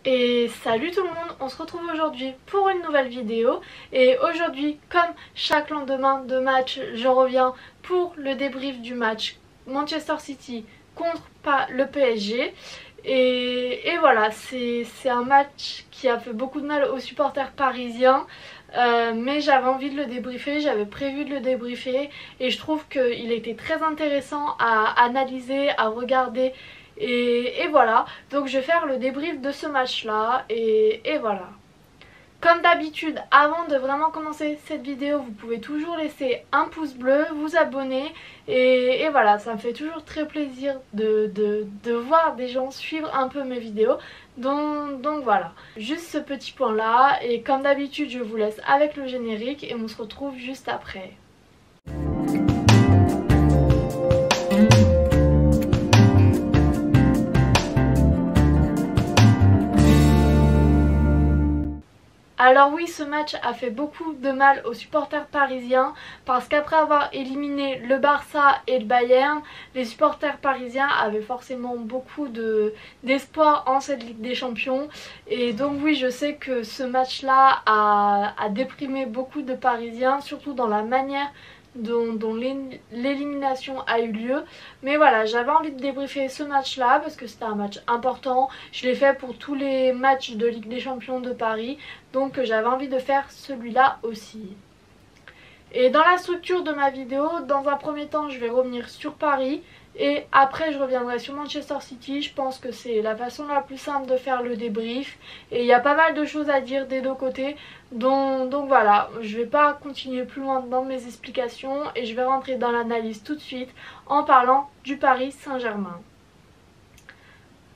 Et salut tout le monde, on se retrouve aujourd'hui pour une nouvelle vidéo. Et aujourd'hui, comme chaque lendemain de match, je reviens pour le débrief du match Manchester City contre le PSG. Et voilà, c'est un match qui a fait beaucoup de mal aux supporters parisiens. Mais j'avais envie de le débriefer, j'avais prévu de le débriefer. Et je trouve qu'il était très intéressant à analyser, à regarder. Et voilà, donc je vais faire le débrief de ce match là et voilà. Comme d'habitude, avant de vraiment commencer cette vidéo, vous pouvez toujours laisser un pouce bleu, vous abonner et voilà, ça me fait toujours très plaisir de voir des gens suivre un peu mes vidéos. Donc voilà, juste ce petit point là et comme d'habitude je vous laisse avec le générique et on se retrouve juste après. Alors oui, ce match a fait beaucoup de mal aux supporters parisiens parce qu'après avoir éliminé le Barça et le Bayern, les supporters parisiens avaient forcément beaucoup d'espoir en cette Ligue des Champions. Et donc oui, je sais que ce match-là a déprimé beaucoup de Parisiens, surtout dans la manière dont l'élimination a eu lieu. Mais voilà, j'avais envie de débriefer ce match là parce que c'était un match important. Je l'ai fait pour tous les matchs de Ligue des Champions de Paris, donc j'avais envie de faire celui-là aussi. Et dans la structure de ma vidéo, dans un premier temps je vais revenir sur Paris et après je reviendrai sur Manchester City. Je pense que c'est la façon la plus simple de faire le débrief et il y a pas mal de choses à dire des deux côtés, donc voilà, je vais pas continuer plus loin dans mes explications et je vais rentrer dans l'analyse tout de suite en parlant du Paris Saint-Germain.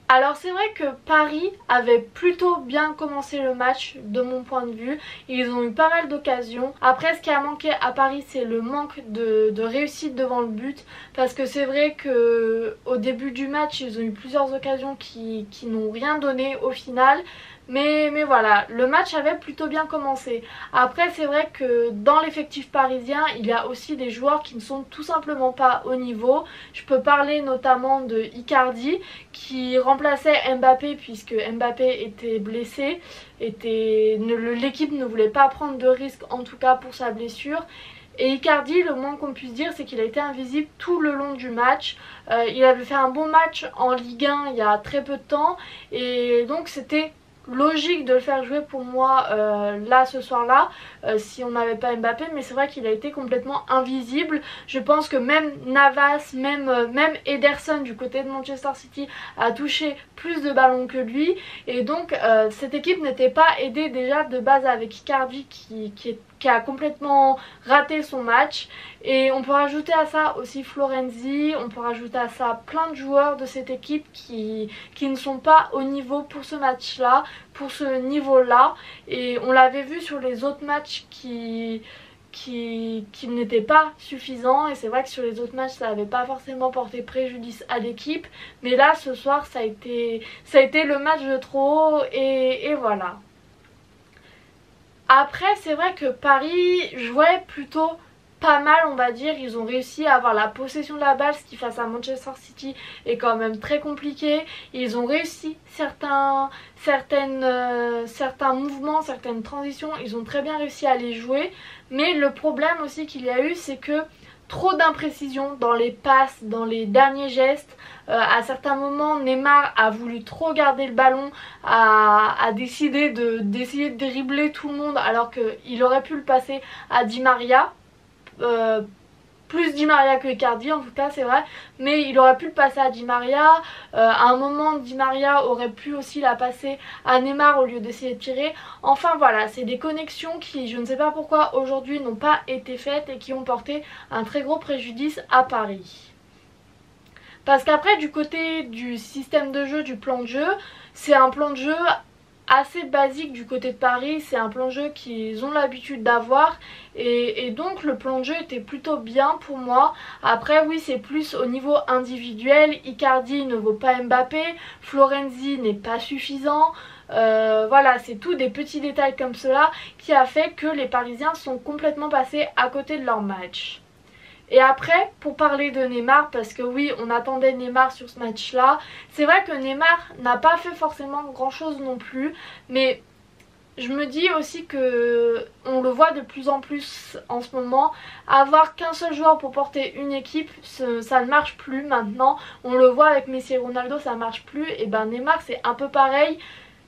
Alors c'est vrai que Paris avait plutôt bien commencé le match de mon point de vue, ils ont eu pas mal d'occasions. Après ce qui a manqué à Paris c'est le manque de réussite devant le but parce que c'est vrai que au début du match ils ont eu plusieurs occasions qui n'ont rien donné au final. Mais voilà, le match avait plutôt bien commencé. Après c'est vrai que dans l'effectif parisien il y a aussi des joueurs qui ne sont tout simplement pas au niveau. Je peux parler notamment de Icardi qui remplaçait Mbappé puisque Mbappé était blessé. L'équipe ne voulait pas prendre de risque en tout cas pour sa blessure. Et Icardi, le moins qu'on puisse dire, c'est qu'il a été invisible tout le long du match. Il avait fait un bon match en Ligue 1 il y a très peu de temps et donc c'était logique de le faire jouer pour moi là ce soir là si on n'avait pas Mbappé, mais c'est vrai qu'il a été complètement invisible. Je pense que même Navas, même Ederson du côté de Manchester City a touché plus de ballons que lui et donc cette équipe n'était pas aidée déjà de base avec Icardi qui a complètement raté son match. Et on peut rajouter à ça aussi Florenzi, on peut rajouter à ça plein de joueurs de cette équipe qui ne sont pas au niveau pour ce match là, pour ce niveau là, et on l'avait vu sur les autres matchs qui n'étaient pas suffisants, et c'est vrai que sur les autres matchs ça n'avait pas forcément porté préjudice à l'équipe, mais là ce soir ça a été le match de trop et voilà. Après c'est vrai que Paris jouait plutôt pas mal on va dire, ils ont réussi à avoir la possession de la balle, ce qui face à Manchester City est quand même très compliqué. Ils ont réussi certains mouvements, certaines transitions, ils ont très bien réussi à les jouer, mais le problème aussi qu'il y a eu c'est que trop d'imprécision dans les passes, dans les derniers gestes. À certains moments Neymar a voulu trop garder le ballon, a décidé d'essayer de dribbler tout le monde alors qu'il aurait pu le passer à Di Maria. Plus Di Maria que Icardi en tout cas c'est vrai, mais il aurait pu le passer à Di Maria. À un moment Di Maria aurait pu aussi la passer à Neymar au lieu d'essayer de tirer. Enfin voilà, c'est des connexions qui je ne sais pas pourquoi aujourd'hui n'ont pas été faites et qui ont porté un très gros préjudice à Paris. Parce qu'après du côté du système de jeu, du plan de jeu, c'est un plan de jeu assez basique du côté de Paris, c'est un plan de jeu qu'ils ont l'habitude d'avoir et donc le plan de jeu était plutôt bien pour moi. Après oui c'est plus au niveau individuel, Icardi ne vaut pas Mbappé, Florenzi n'est pas suffisant, voilà c'est tout des petits détails comme cela qui a fait que les Parisiens sont complètement passés à côté de leur match. Et après, pour parler de Neymar, parce que oui, on attendait Neymar sur ce match-là, c'est vrai que Neymar n'a pas fait forcément grand-chose non plus, mais je me dis aussi que on le voit de plus en plus en ce moment, avoir qu'un seul joueur pour porter une équipe, ça ne marche plus maintenant. On le voit avec Messi et Ronaldo, ça marche plus. Et ben Neymar c'est un peu pareil.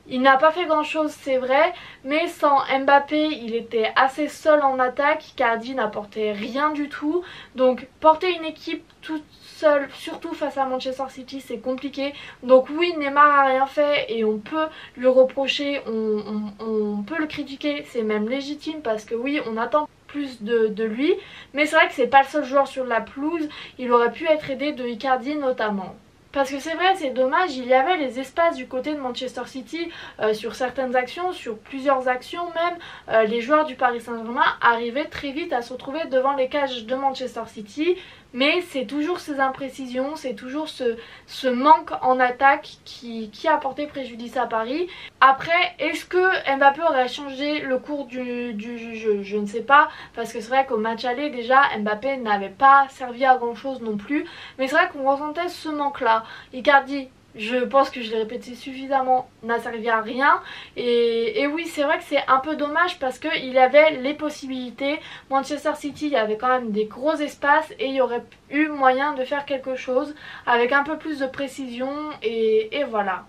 Il n'a pas fait grand chose, c'est vrai, mais sans Mbappé, il était assez seul en attaque. Icardi n'apportait rien du tout. Donc porter une équipe toute seule, surtout face à Manchester City, c'est compliqué. Donc oui, Neymar a rien fait et on peut lui reprocher, on peut le critiquer, c'est même légitime parce que oui, on attend plus de lui. Mais c'est vrai que c'est pas le seul joueur sur la pelouse, il aurait pu être aidé de Icardi notamment. Parce que c'est vrai, c'est dommage, il y avait les espaces du côté de Manchester City sur certaines actions, sur plusieurs actions même. Les joueurs du Paris Saint-Germain arrivaient très vite à se retrouver devant les cages de Manchester City. Mais c'est toujours ces imprécisions, c'est toujours ce manque en attaque qui a porté préjudice à Paris. Après, est-ce que Mbappé aurait changé le cours du jeu? Je ne sais pas, parce que c'est vrai qu'au match aller déjà, Mbappé n'avait pas servi à grand chose non plus. Mais c'est vrai qu'on ressentait ce manque-là. Icardi, je pense que je l'ai répété suffisamment, n'a servi à rien. Et oui, c'est vrai que c'est un peu dommage parce qu'il y avait les possibilités. Manchester City, il y avait quand même des gros espaces et il y aurait eu moyen de faire quelque chose avec un peu plus de précision et voilà.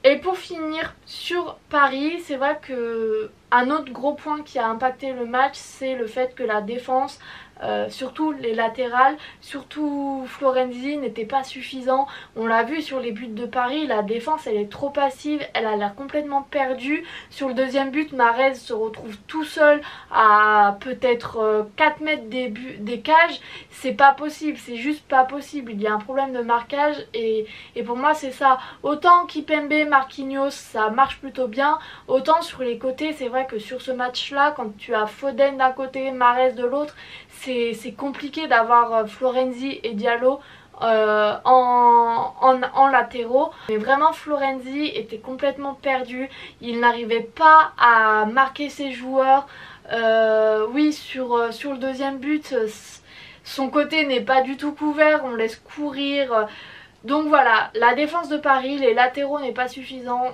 Et pour finir sur Paris, c'est vrai que un autre gros point qui a impacté le match, c'est le fait que la défense, surtout les latérales, surtout Florenzi n'était pas suffisant. On l'a vu sur les buts de Paris, la défense elle est trop passive, elle a l'air complètement perdue. Sur le deuxième but, Mahrez se retrouve tout seul à peut-être 4 mètres des cages. C'est pas possible, c'est juste pas possible. Il y a un problème de marquage et pour moi c'est ça. Autant Kipembe, Marquinhos ça marche plutôt bien, autant sur les côtés c'est vrai que sur ce match là, quand tu as Foden d'un côté, Mahrez de l'autre, c'est compliqué d'avoir Florenzi et Diallo en latéraux. Mais vraiment Florenzi était complètement perdu, il n'arrivait pas à marquer ses joueurs. Oui, sur le deuxième but, son côté n'est pas du tout couvert, on laisse courir. Donc voilà, la défense de Paris, les latéraux n'est pas suffisant,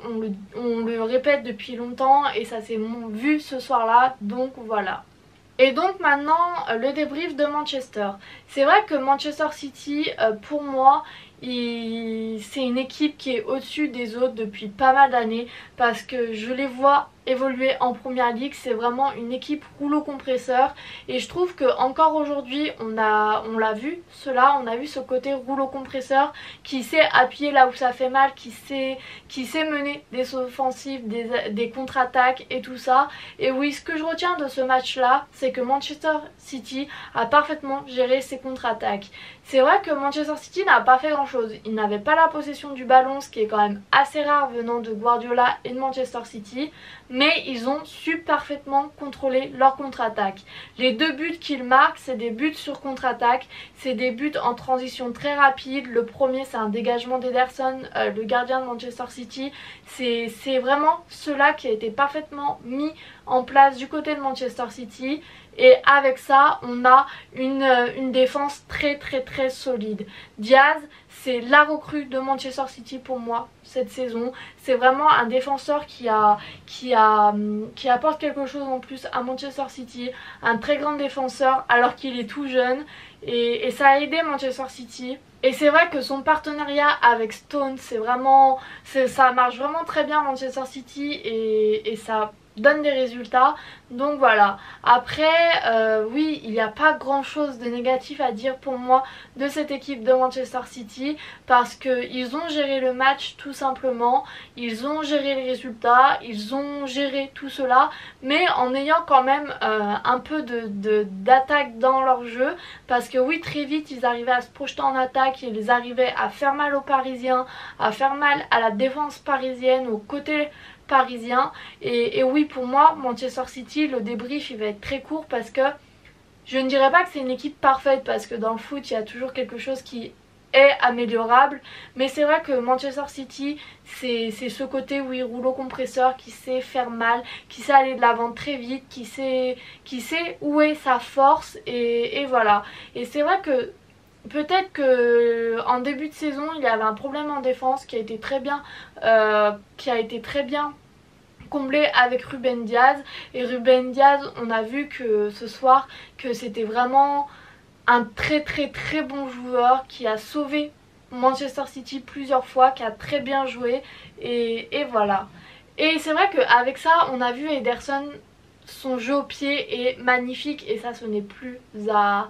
on le répète depuis longtemps et ça s'est vu ce soir-là, donc voilà. Et donc maintenant le débrief de Manchester. C'est vrai que Manchester City pour moi c'est une équipe qui est au-dessus des autres depuis pas mal d'années parce que je les vois évoluer en première ligue. C'est vraiment une équipe rouleau compresseur et je trouve que encore aujourd'hui on l'a vu cela, on a vu ce côté rouleau compresseur qui sait appuyer là où ça fait mal, qui sait mener des offensives, des contre-attaques et tout ça. Et oui, ce que je retiens de ce match là, c'est que Manchester City a parfaitement géré ses contre-attaques. C'est vrai que Manchester City n'a pas fait grand chose, il n'avait pas la possession du ballon, ce qui est quand même assez rare venant de Guardiola et de Manchester City, mais ils ont su parfaitement contrôler leur contre-attaque. Les deux buts qu'ils marquent, c'est des buts sur contre-attaque, c'est des buts en transition très rapide. Le premier c'est un dégagement d'Ederson, le gardien de Manchester City. C'est vraiment cela qui a été parfaitement mis en place du côté de Manchester City. Et avec ça, on a une défense très solide. Diaz, c'est la recrue de Manchester City pour moi cette saison. C'est vraiment un défenseur qui apporte quelque chose en plus à Manchester City. Un très grand défenseur alors qu'il est tout jeune. Et ça a aidé Manchester City. Et c'est vrai que son partenariat avec Stones, ça marche vraiment très bien Manchester City et ça donne des résultats. Donc voilà. Après oui, il n'y a pas grand chose de négatif à dire pour moi de cette équipe de Manchester City parce qu'ils ont géré le match tout simplement, ils ont géré les résultats, ils ont géré tout cela, mais en ayant quand même un peu d'attaque dans leur jeu, parce que oui, très vite ils arrivaient à se projeter en attaque, ils arrivaient à faire mal aux Parisiens, à faire mal à la défense parisienne, aux côtés parisien. Et oui, pour moi Manchester City, le débrief il va être très court parce que je ne dirais pas que c'est une équipe parfaite parce que dans le foot il y a toujours quelque chose qui est améliorable, mais c'est vrai que Manchester City c'est ce côté oui rouleau compresseur, qui sait faire mal, qui sait aller de l'avant très vite, qui sait où est sa force et voilà. Et c'est vrai que peut-être que en début de saison il y avait un problème en défense qui a été très bien comblé avec Ruben Diaz, et Ruben Diaz, on a vu que ce soir que c'était vraiment un très bon joueur qui a sauvé Manchester City plusieurs fois, qui a très bien joué et voilà. Et c'est vrai qu'avec ça on a vu Ederson, son jeu au pied est magnifique, et ça ce n'est plus à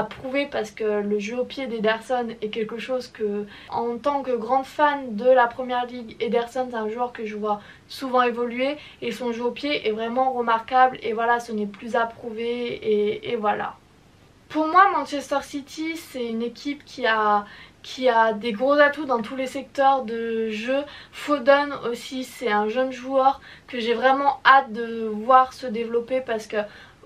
prouver, parce que le jeu au pied d'Ederson est quelque chose que, en tant que grande fan de la première ligue, Ederson c'est un joueur que je vois souvent évoluer, et son jeu au pied est vraiment remarquable, et voilà, ce n'est plus à prouver et voilà. Pour moi, Manchester City c'est une équipe qui a des gros atouts dans tous les secteurs de jeu. Foden aussi, c'est un jeune joueur que j'ai vraiment hâte de voir se développer, parce que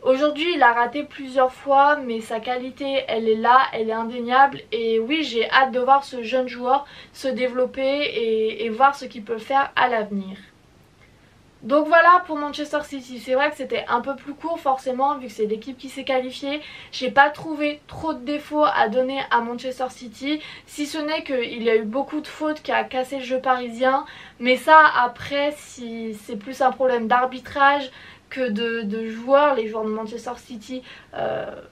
aujourd'hui il a raté plusieurs fois, mais sa qualité elle est là, elle est indéniable, et oui, j'ai hâte de voir ce jeune joueur se développer et voir ce qu'il peut faire à l'avenir. Donc voilà pour Manchester City. C'est vrai que c'était un peu plus court forcément, vu que c'est l'équipe qui s'est qualifiée. J'ai pas trouvé trop de défauts à donner à Manchester City, si ce n'est qu'il y a eu beaucoup de fautes qui a cassé le jeu parisien. Mais ça, après, si c'est plus un problème d'arbitrage que de joueurs. Les joueurs de Manchester City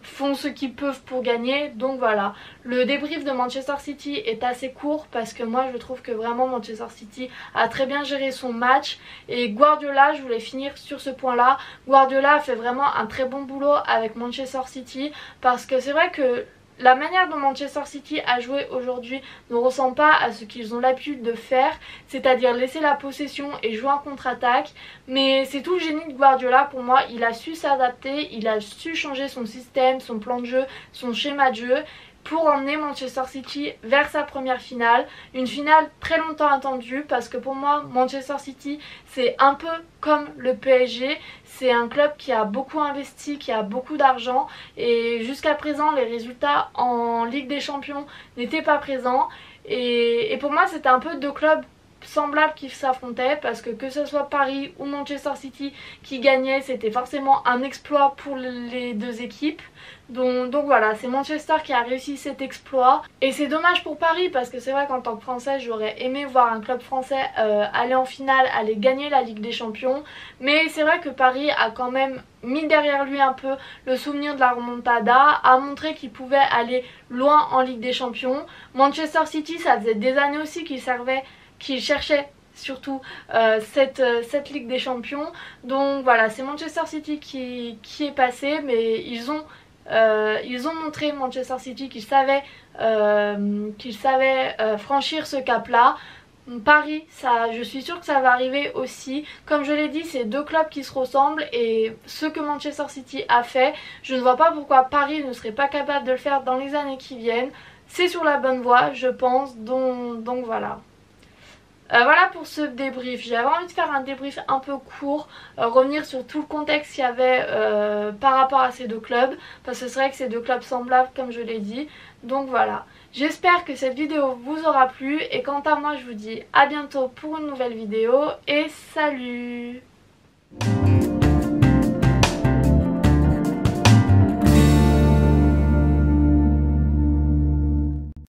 font ce qu'ils peuvent pour gagner. Donc voilà, le débrief de Manchester City est assez court, parce que moi je trouve que vraiment Manchester City a très bien géré son match. Et Guardiola, je voulais finir sur ce point là, Guardiola a fait vraiment un très bon boulot avec Manchester City, parce que c'est vrai que la manière dont Manchester City a joué aujourd'hui ne ressemble pas à ce qu'ils ont l'habitude de faire, c'est-à-dire laisser la possession et jouer en contre-attaque. Mais c'est tout le génie de Guardiola pour moi, il a su s'adapter, il a su changer son système, son plan de jeu, son schéma de jeu, pour emmener Manchester City vers sa première finale. Une finale très longtemps attendue, parce que pour moi Manchester City c'est un peu comme le PSG. C'est un club qui a beaucoup investi, qui a beaucoup d'argent, et jusqu'à présent les résultats en Ligue des Champions n'étaient pas présents. Et pour moi c'était un peu deux clubs semblables qui s'affrontaient, parce que ce soit Paris ou Manchester City qui gagnait, c'était forcément un exploit pour les deux équipes. Donc voilà, c'est Manchester qui a réussi cet exploit, et c'est dommage pour Paris, parce que c'est vrai qu'en tant que Français j'aurais aimé voir un club français aller en finale, aller gagner la Ligue des Champions. Mais c'est vrai que Paris a quand même mis derrière lui un peu le souvenir de la remontada, a montré qu'il pouvait aller loin en Ligue des Champions. Manchester City, ça faisait des années aussi qu'il cherchait surtout cette Ligue des Champions. Donc voilà, c'est Manchester City qui est passé, mais ils ont montré, Manchester City, qu'ils savaient franchir ce cap là. Paris, ça, je suis sûre que ça va arriver aussi. Comme je l'ai dit, c'est deux clubs qui se ressemblent, et ce que Manchester City a fait, je ne vois pas pourquoi Paris ne serait pas capable de le faire dans les années qui viennent. C'est sur la bonne voie, je pense, donc voilà. Voilà pour ce débrief. J'avais envie de faire un débrief un peu court, revenir sur tout le contexte qu'il y avait par rapport à ces deux clubs, parce que c'est vrai que c'est deux clubs semblables comme je l'ai dit. Donc voilà, j'espère que cette vidéo vous aura plu, et quant à moi je vous dis à bientôt pour une nouvelle vidéo, et salut!